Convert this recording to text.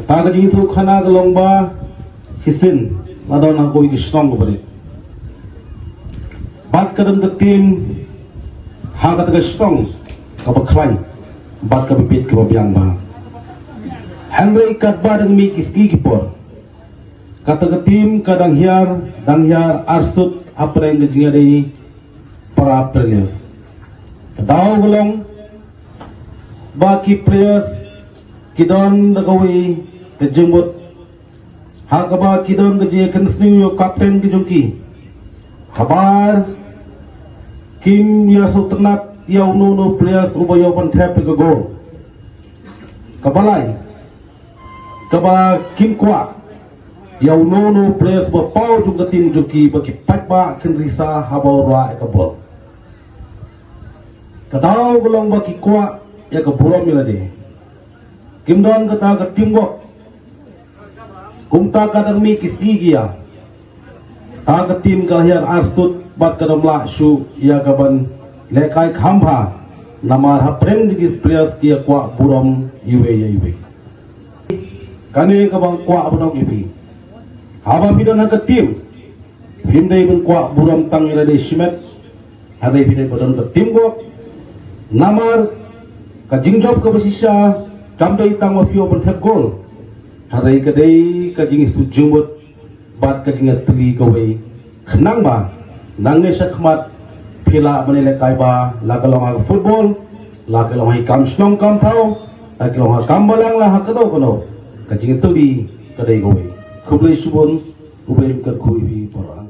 ta ga jing thu khana ga long ba hisin ladon na koi strong go bare bat kadam the team ha ga strong ka ba khlan bat ka bipit ka biang ba Henry kat ba dang mi kiski kipor kata ke tim kadang hiar arsut apa yang dijinga dari para players kedau golong baki players kidon dagawi kejembut hakaba kidon geje kensning yo kapten kejungki kabar kim ya sultanat ya uno players ubayo pan tap ke gol kabalai kaba kim kwa ya uno players bapau juga tim juki bagi pakba kenrisa habau ra ekabol kadau golong baki kwa ya keburam milade kimdon kata ke teamwork kumta kadang mi kiski gia ta ke tim kahir arsut bat kadam la shu ya kaban lekai khamba namar haprem digi players kia kwa buram iwe kane kabang kwa abang ibi haba bidon ha ke tim himdai pun kwa buram tang ilade shimet hadai bidai badon ke teamwork namar ka jingjob ka basisya kamdai tang wafio pun thak gol hadai kadai ka jing sujumut bat ka jing tri ka wei khnang ba nangne sakmat phila manile kai ba lagalong ha football lagalong ha kam snong kam thau lagalong ha kam balang la ha kado kono ka jing tri kadai ka wei kublai subon ubay kat kui bi para